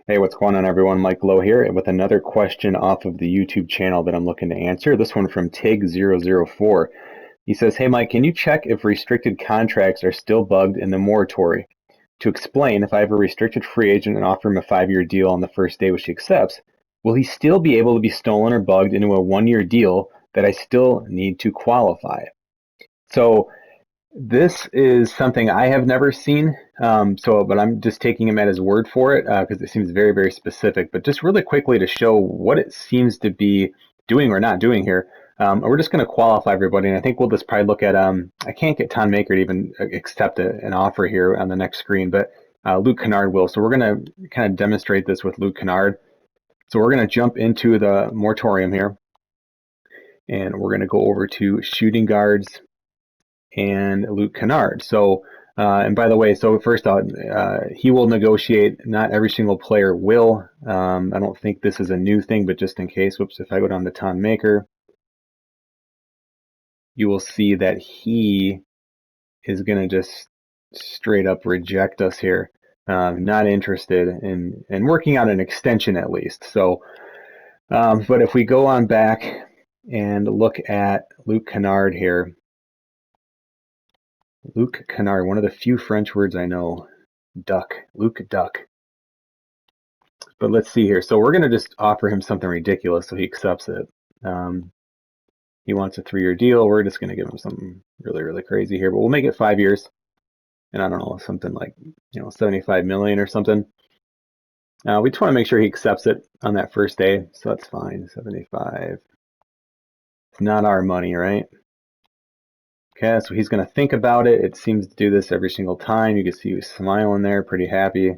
Hey, what's going on, everyone? Mike Lowe here with another question off of the YouTube channel that I'm looking to answer. This one from Tig004. He says, "Hey, Mike, can you check if restricted contracts are still bugged in the moratorium? To explain, if I have a restricted free agent and offer him a 5-year deal on the first day which he accepts, will he still be able to be stolen or bugged into a 1-year deal that I still need to qualify?" So this is something I have never seen, but I'm just taking him at his word for it because it seems very, very specific. But just really quickly to show what it seems to be doing or not doing here, we're just going to qualify everybody, and I think we'll just probably look at. I can't get Ton Maker to even accept an offer here on the next screen, but Luke Kennard will. So we're going to kind of demonstrate this with Luke Kennard. So we're going to jump into the moratorium here, and we're going to go over to shooting guards and Luke Kennard. So, and by the way, so first out, he will negotiate. Not every single player will. I don't think this is a new thing, but just in case, whoops, if I go down to Ton Maker, you will see that he is going to just straight up reject us here. Not interested in working on an extension at least. So, but if we go on back and look at Luke Kennard here, Luke Kennard, one of the few French words I know. Duck, Luke Duck. But let's see here. So we're going to just offer him something ridiculous so he accepts it. He wants a 3-year deal. We're just going to give him something really, really crazy here, but we'll make it 5 years. And I don't know, something like, 75 million or something. We just want to make sure he accepts it on that first day. So that's fine. 75. It's not our money, right? Okay, so he's going to think about it. It seems to do this every single time. You can see he's smiling there, pretty happy.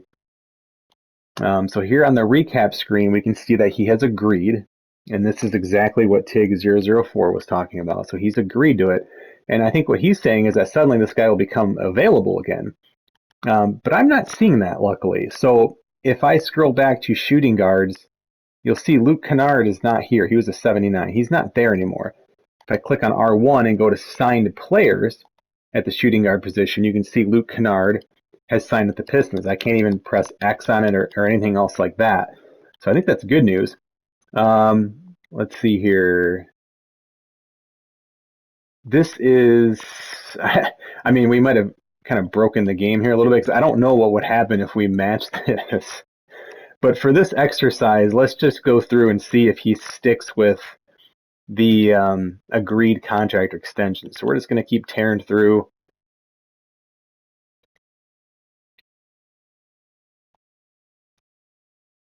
So here on the recap screen, we can see that he has agreed, and this is exactly what TIG004 was talking about. So he's agreed to it, and I think what he's saying is that suddenly this guy will become available again. But I'm not seeing that, luckily. So if I scroll back to shooting guards, you'll see Luke Kennard is not here. He was a 79. He's not there anymore. If I click on R1 and go to signed players at the shooting guard position, you can see Luke Kennard has signed with the Pistons. I can't even press X on it or anything else like that. So I think that's good news. Let's see here. This is, I mean, we might have kind of broken the game here a little bit because I don't know what would happen if we matched this. But for this exercise, let's just go through and see if he sticks with the agreed contract extension. So we're just going to keep tearing through.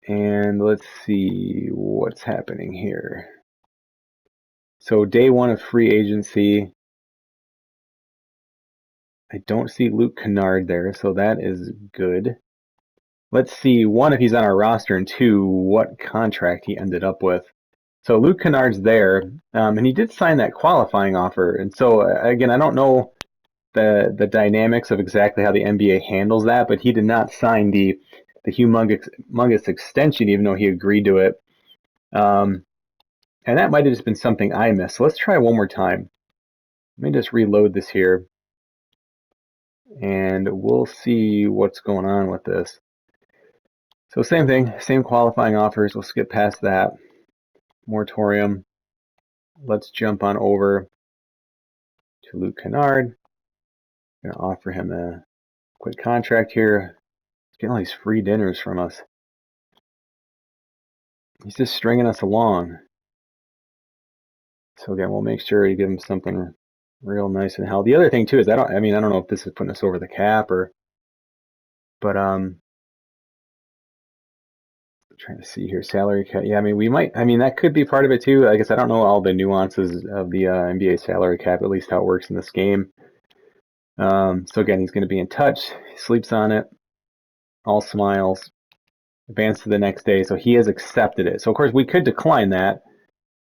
And let's see what's happening here. So day one of free agency, I don't see Luke Kennard there, so that is good. Let's see, one, if he's on our roster, and two, what contract he ended up with. So Luke Kennard's there, and he did sign that qualifying offer. And so, again, I don't know the dynamics of exactly how the NBA handles that, but he did not sign the humongous extension, even though he agreed to it. And that might have just been something I missed. So let's try one more time. Let me just reload this here, and we'll see what's going on with this. So same thing, same qualifying offers. We'll skip past that. Moratorium. Let's jump on over to Luke Kennard. I'm going to offer him a quick contract here. He's getting all these free dinners from us. He's just stringing us along. So again, we'll make sure to give him something real nice and healthy. The other thing too is I don't know if this is putting us over the cap but trying to see here, salary cap. Yeah, we might. That could be part of it too. I guess I don't know all the nuances of the NBA salary cap, at least how it works in this game. So again, he's going to be in touch. He sleeps on it. All smiles. Advance to the next day. So he has accepted it. So of course we could decline that,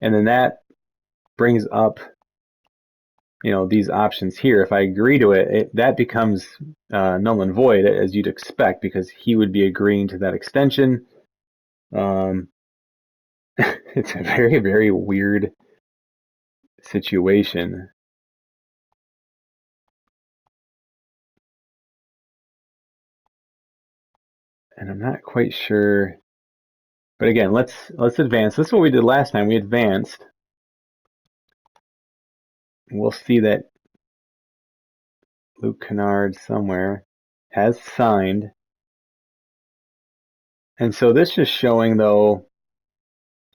and then that brings up these options here. If I agree to it, that becomes null and void, as you'd expect, because he would be agreeing to that extension. It's a very, very weird situation. And I'm not quite sure. But again, let's advance. This is what we did last time. We advanced. We'll see that Luke Kennard somewhere has signed. And so this is showing, though,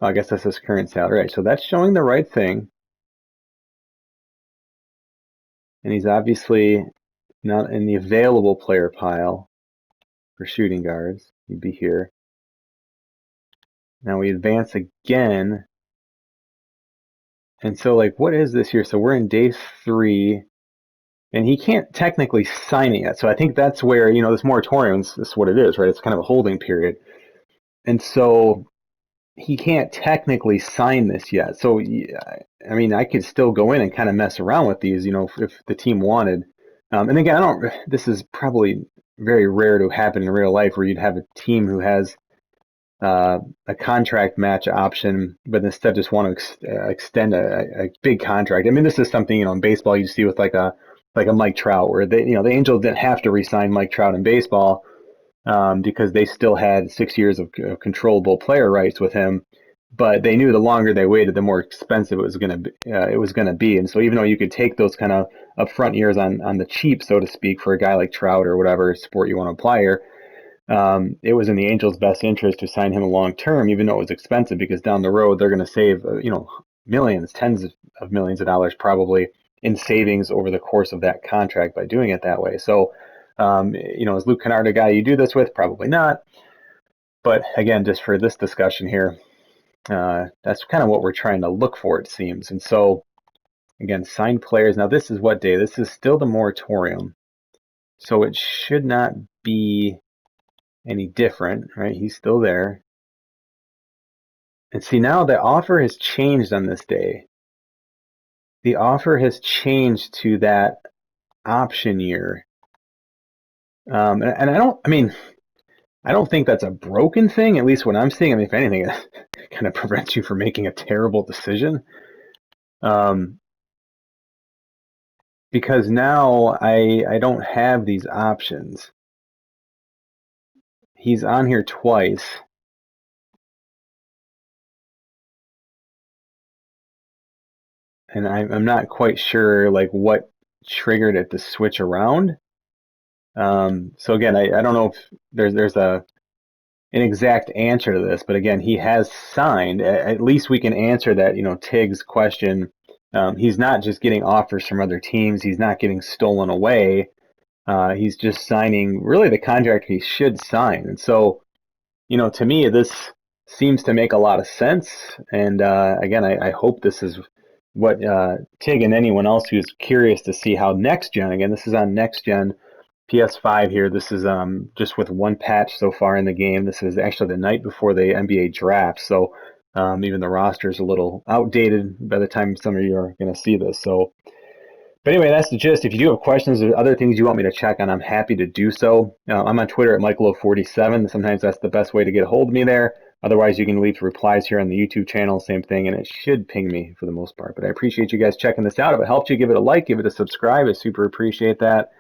I guess that's his current salary. Right, so that's showing the right thing. And he's obviously not in the available player pile for shooting guards. He'd be here. Now we advance again. And so, like, what is this here? So we're in day 3. And he can't technically sign it yet. So I think that's where, this moratorium is what it is, right? It's kind of a holding period. And so he can't technically sign this yet. So, I mean, I could still go in and kind of mess around with these, if the team wanted. And again, this is probably very rare to happen in real life where you'd have a team who has a contract match option, but instead just want to extend a big contract. I mean, this is something, in baseball you see with like a Mike Trout, where the Angels didn't have to re-sign Mike Trout in baseball because they still had 6 years of controllable player rights with him. But they knew the longer they waited, the more expensive it was going to be. And so even though you could take those kind of upfront years on the cheap, so to speak, for a guy like Trout or whatever sport you want to apply here, it was in the Angels' best interest to sign him long term, even though it was expensive, because down the road they're going to save millions, tens of millions of dollars probably in savings over the course of that contract by doing it that way. So, is Luke Kennard a guy you do this with? Probably not. But again, just for this discussion here, that's kind of what we're trying to look for, it seems. And so, again, signed players. Now, this is what day? This is still the moratorium. So it should not be any different, right? He's still there. And see, now the offer has changed on this day. The offer has changed to that option year. And I don't think that's a broken thing, at least what I'm seeing. I mean, if anything, it kind of prevents you from making a terrible decision. Because now I don't have these options. He's on here twice. And I'm not quite sure like what triggered it to switch around. So again, I don't know if there's an exact answer to this, but again, he has signed. At least we can answer that, Tig's question. He's not just getting offers from other teams. He's not getting stolen away. He's just signing really the contract he should sign. And so, to me, this seems to make a lot of sense. And again, I hope this is what Tig and anyone else who's curious to see how next gen, again, this is on next gen PS5 here. This is just with one patch so far in the game. This is actually the night before the NBA draft. So even the roster is a little outdated by the time some of you are going to see this. So, but anyway, that's the gist. If you do have questions or other things you want me to check on, I'm happy to do so. I'm on Twitter at Michaelo47. Sometimes that's the best way to get a hold of me there. Otherwise, you can leave replies here on the YouTube channel, same thing, and it should ping me for the most part. But I appreciate you guys checking this out. If it helped you, give it a like, give it a subscribe. I super appreciate that.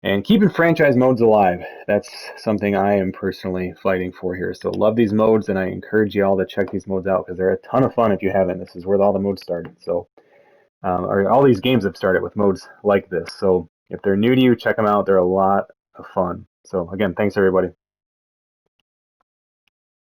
And keeping franchise modes alive, that's something I am personally fighting for here. So love these modes, and I encourage you all to check these modes out because they're a ton of fun if you haven't. This is where all the modes started. So, or all these games have started with modes like this. So if they're new to you, check them out. They're a lot of fun. So again, thanks everybody.